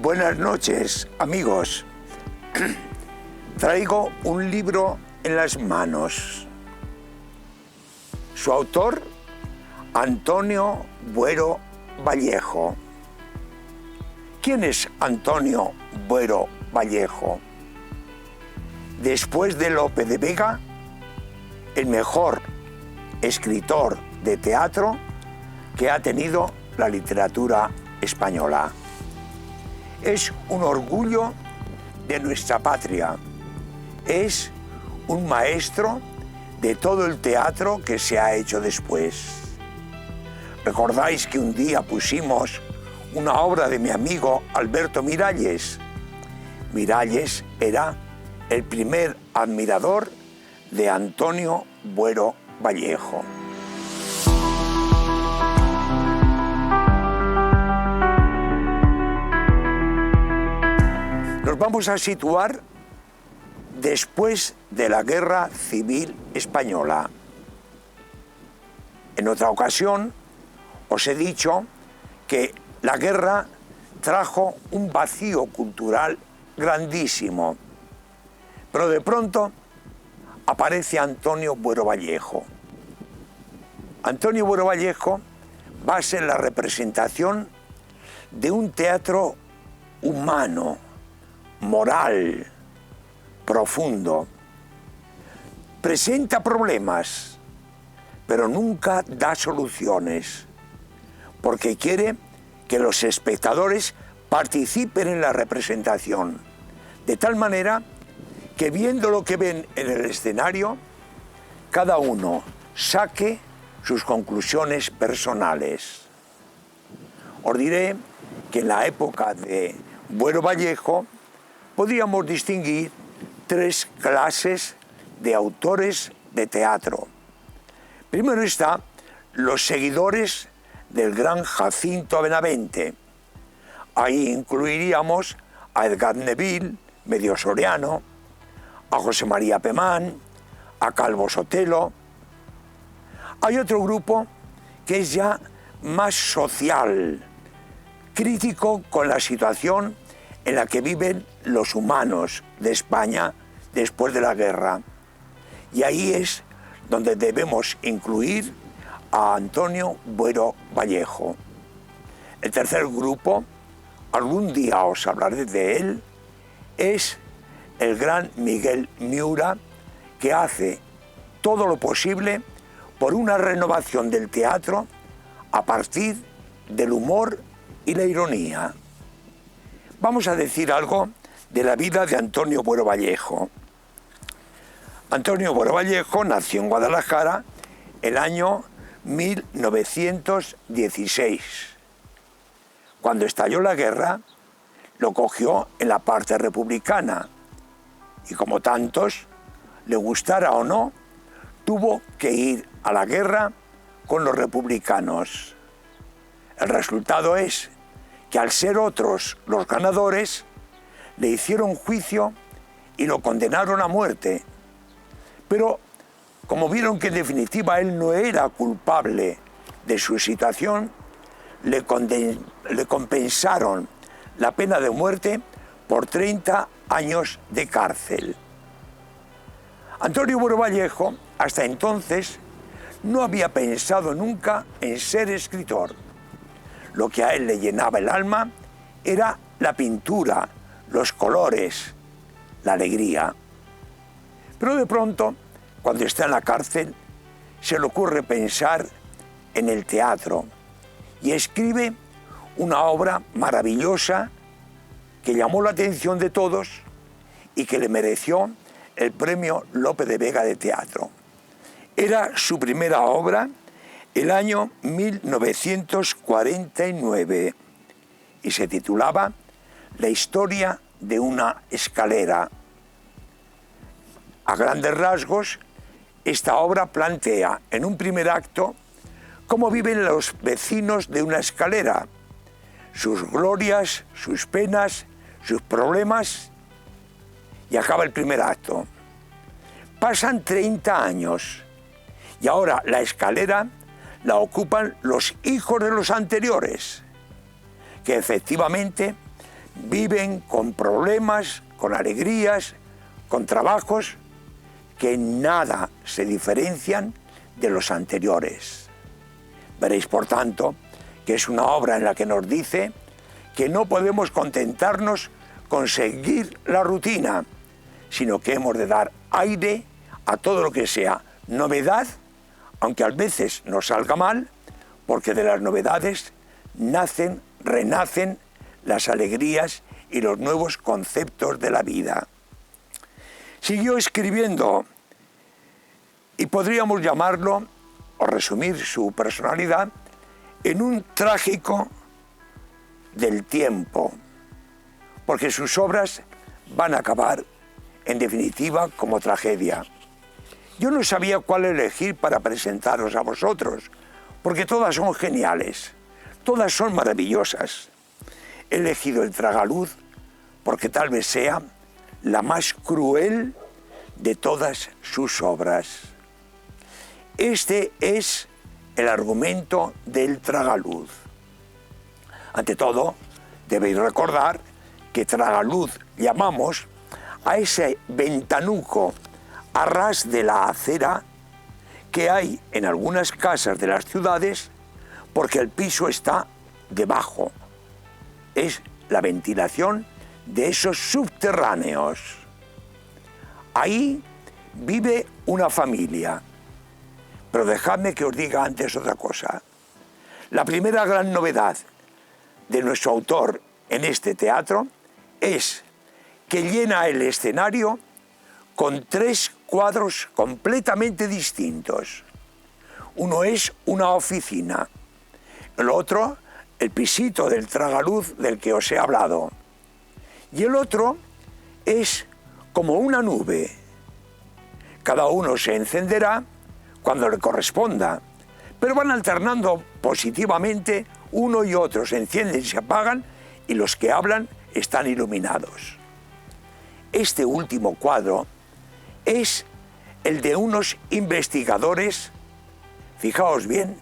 Buenas noches, amigos. Traigo un libro en las manos. Su autor, Antonio Buero Vallejo. ¿Quién es Antonio Buero Vallejo? Después de Lope de Vega, el mejor escritor de teatro que ha tenido la literatura española. Es un orgullo de nuestra patria. Es un maestro de todo el teatro que se ha hecho después. ¿Recordáis que un día pusimos una obra de mi amigo Alberto Miralles? Miralles era el primer admirador de Antonio Buero Vallejo. Nos vamos a situar después de la Guerra Civil Española. En otra ocasión os he dicho que la guerra trajo un vacío cultural grandísimo, pero de pronto aparece Antonio Buero Vallejo. Antonio Buero Vallejo va a ser la representación de un teatro humano, moral, profundo. Presenta problemas, pero nunca da soluciones, porque quiere que los espectadores participen en la representación, de tal manera que viendo lo que ven en el escenario, cada uno saque sus conclusiones personales. Os diré que en la época de Buero Vallejo podríamos distinguir tres clases de autores de teatro. Primero está los seguidores del gran Jacinto Benavente. Ahí incluiríamos a Edgar Neville, medio soriano, a José María Pemán, a Calvo Sotelo. Hay otro grupo que es ya más social, crítico con la situación en la que viven los humanos de España después de la guerra. Y ahí es donde debemos incluir a Antonio Buero Vallejo. El tercer grupo, algún día os hablaré de él, es el gran Miguel Miura, que hace todo lo posible por una renovación del teatro a partir del humor y la ironía. Vamos a decir algo de la vida de Antonio Buero Vallejo. Antonio Buero Vallejo nació en Guadalajara el año 1916. Cuando estalló la guerra, lo cogió en la parte republicana y, como tantos, le gustara o no, tuvo que ir a la guerra con los republicanos. El resultado es que, al ser otros los ganadores, le hicieron juicio y lo condenaron a muerte. Pero como vieron que en definitiva él no era culpable de su situación, le compensaron la pena de muerte por 30 años de cárcel. Antonio Buero Vallejo, hasta entonces, no había pensado nunca en ser escritor. Lo que a él le llenaba el alma era la pintura, los colores, la alegría. Pero de pronto, cuando está en la cárcel, se le ocurre pensar en el teatro y escribe una obra maravillosa que llamó la atención de todos y que le mereció el premio Lope de Vega de teatro. Era su primera obra, el año 1949, y se titulaba La historia de una escalera. A grandes rasgos, esta obra plantea en un primer acto cómo viven los vecinos de una escalera, sus glorias, sus penas, sus problemas, y acaba el primer acto. Pasan 30 años y ahora la escalera la ocupan los hijos de los anteriores, que efectivamente viven con problemas, con alegrías, con trabajos que en nada se diferencian de los anteriores. Veréis, por tanto, que es una obra en la que nos dice que no podemos contentarnos con seguir la rutina, sino que hemos de dar aire a todo lo que sea novedad, aunque a veces nos salga mal, porque de las novedades nacen, renacen las alegrías y los nuevos conceptos de la vida. Siguió escribiendo y podríamos llamarlo, o resumir su personalidad, en un trágico del tiempo, porque sus obras van a acabar, en definitiva, como tragedia. Yo no sabía cuál elegir para presentaros a vosotros, porque todas son geniales, todas son maravillosas. He elegido El tragaluz porque tal vez sea la más cruel de todas sus obras. Este es el argumento del tragaluz. Ante todo, debéis recordar que tragaluz llamamos a ese ventanuco a ras de la acera que hay en algunas casas de las ciudades porque el piso está debajo. Es la ventilación de esos subterráneos. Ahí vive una familia. Pero dejadme que os diga antes otra cosa. La primera gran novedad de nuestro autor en este teatro es que llena el escenario con 3 cuadros completamente distintos. Uno es una oficina, el otro el pisito del tragaluz del que os he hablado, y el otro es como una nube. Cada uno se encenderá cuando le corresponda, pero van alternando positivamente uno y otro, se encienden y se apagan, y los que hablan están iluminados. Este último cuadro es el de unos investigadores, fijaos bien,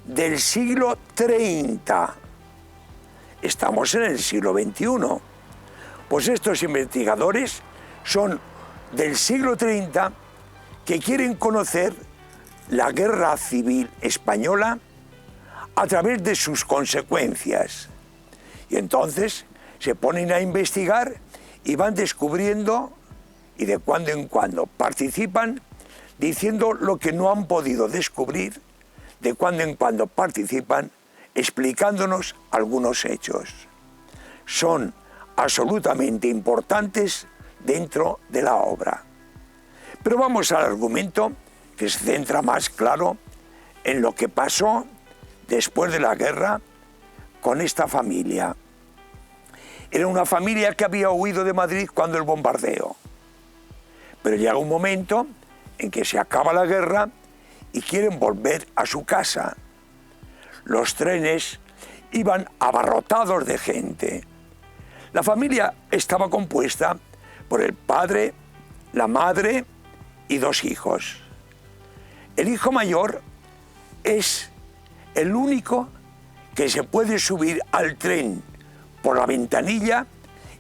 del siglo 30. Estamos en el siglo XXI. Pues estos investigadores son del siglo 30 que quieren conocer la guerra civil española a través de sus consecuencias. Y entonces se ponen a investigar y van descubriendo, y de cuando en cuando participan diciendo lo que no han podido descubrir, de cuando en cuando participan explicándonos algunos hechos. Son absolutamente importantes dentro de la obra. Pero vamos al argumento, que se centra más, claro, en lo que pasó después de la guerra con esta familia. Era una familia que había huido de Madrid cuando el bombardeo. Pero llega un momento en que se acaba la guerra y quieren volver a su casa. Los trenes iban abarrotados de gente. La familia estaba compuesta por el padre, la madre y 2 hijos. El hijo mayor es el único que se puede subir al tren por la ventanilla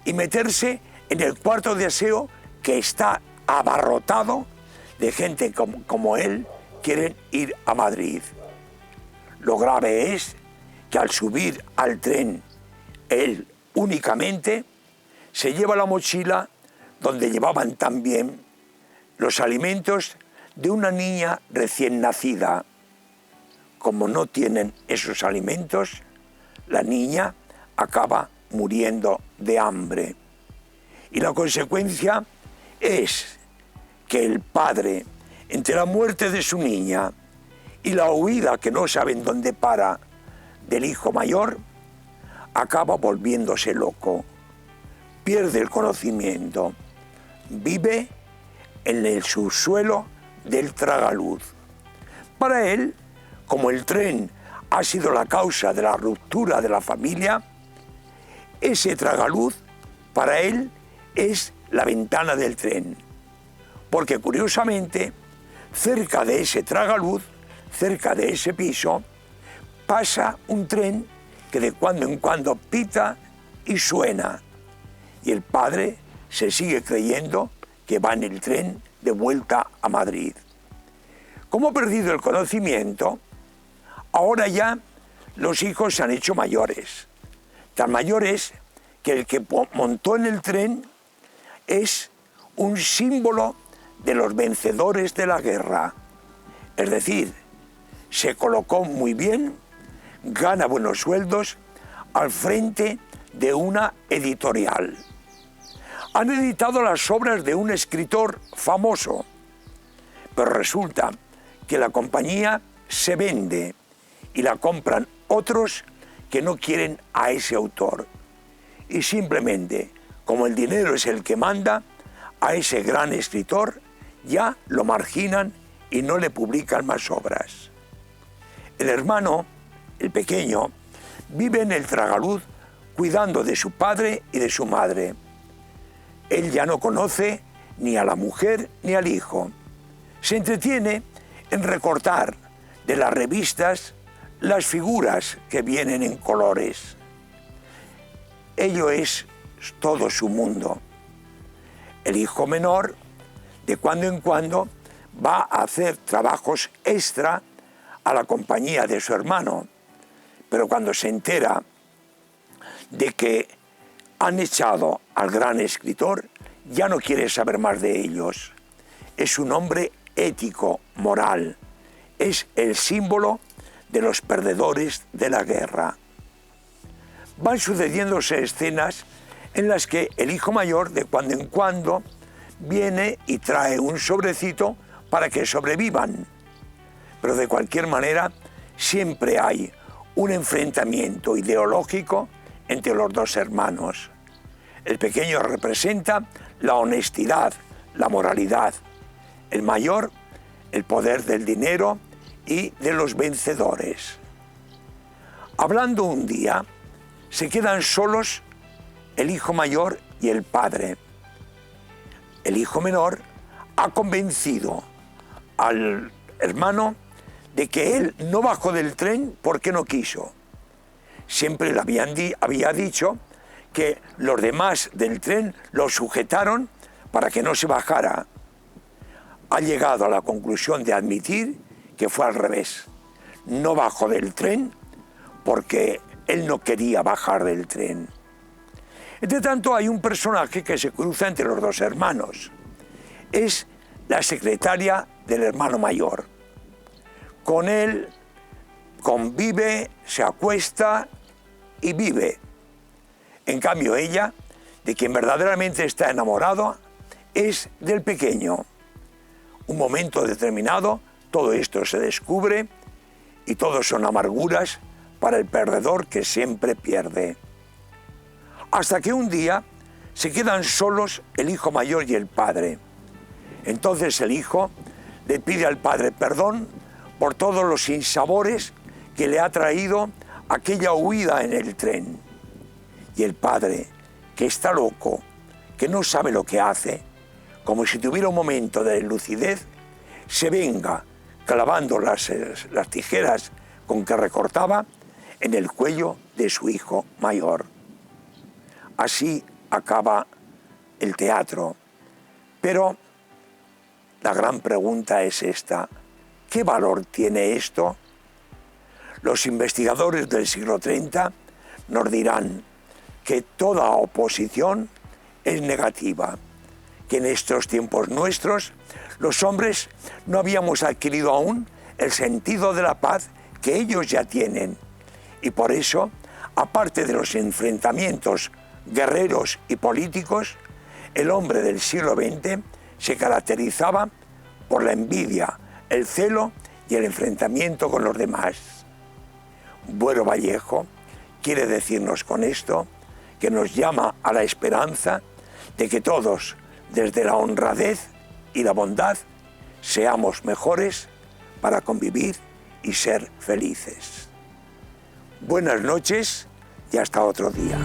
y meterse en el cuarto de aseo que está abarrotado de gente como él, quieren ir a Madrid. Lo grave es que al subir al tren, él únicamente se lleva la mochila donde llevaban también los alimentos de una niña recién nacida. Como no tienen esos alimentos, la niña acaba muriendo de hambre. Y la consecuencia es que el padre, entre la muerte de su niña y la huida que no saben dónde para del hijo mayor, acaba volviéndose loco, pierde el conocimiento, vive en el subsuelo del tragaluz. Para él, como el tren ha sido la causa de la ruptura de la familia, ese tragaluz para él es la ventana del tren, porque curiosamente, cerca de ese tragaluz, cerca de ese piso, pasa un tren que de cuando en cuando pita y suena. Y el padre se sigue creyendo que va en el tren de vuelta a Madrid. Como ha perdido el conocimiento, ahora ya los hijos se han hecho mayores. Tan mayores que el que montó en el tren es un símbolo de los vencedores de la guerra. Es decir, se colocó muy bien, gana buenos sueldos al frente de una editorial. Han editado las obras de un escritor famoso, pero resulta que la compañía se vende y la compran otros que no quieren a ese autor. Y simplemente, como el dinero es el que manda, a ese gran escritor ya lo marginan y no le publican más obras. El hermano, el pequeño, vive en el tragaluz cuidando de su padre y de su madre. Él ya no conoce ni a la mujer ni al hijo. Se entretiene en recortar de las revistas las figuras que vienen en colores. Ello es todo su mundo. El hijo menor, de cuando en cuando, va a hacer trabajos extra a la compañía de su hermano, pero cuando se entera de que han echado al gran escritor, ya no quiere saber más de ellos. Es un hombre ético, moral. Es el símbolo de los perdedores de la guerra. Van sucediéndose escenas en las que el hijo mayor, de cuando en cuando, viene y trae un sobrecito para que sobrevivan. Pero de cualquier manera, siempre hay un enfrentamiento ideológico entre los dos hermanos. El pequeño representa la honestidad, la moralidad. El mayor, el poder del dinero y de los vencedores. Hablando un día, se quedan solos el hijo mayor y el padre. El hijo menor ha convencido al hermano de que él no bajó del tren porque no quiso. Siempre le había dicho que los demás del tren lo sujetaron para que no se bajara. Ha llegado a la conclusión de admitir que fue al revés. No bajó del tren porque él no quería bajar del tren. Entre tanto, hay un personaje que se cruza entre los dos hermanos. Es la secretaria del hermano mayor. Con él convive, se acuesta y vive. En cambio, ella, de quien verdaderamente está enamorado, es del pequeño. Un momento determinado, todo esto se descubre y todo son amarguras para el perdedor que siempre pierde. Hasta que un día se quedan solos el hijo mayor y el padre. Entonces el hijo le pide al padre perdón por todos los sinsabores que le ha traído aquella huida en el tren. Y el padre, que está loco, que no sabe lo que hace, como si tuviera un momento de lucidez, se venga clavando las tijeras con que recortaba en el cuello de su hijo mayor. Así acaba el teatro. Pero la gran pregunta es esta: ¿qué valor tiene esto? Los investigadores del siglo 30 nos dirán que toda oposición es negativa, que en estos tiempos nuestros los hombres no habíamos adquirido aún el sentido de la paz que ellos ya tienen. Y por eso, aparte de los enfrentamientos guerreros y políticos, el hombre del siglo XX se caracterizaba por la envidia, el celo y el enfrentamiento con los demás. Bueno Vallejo quiere decirnos con esto que nos llama a la esperanza de que todos, desde la honradez y la bondad, seamos mejores para convivir y ser felices. Buenas noches y hasta otro día.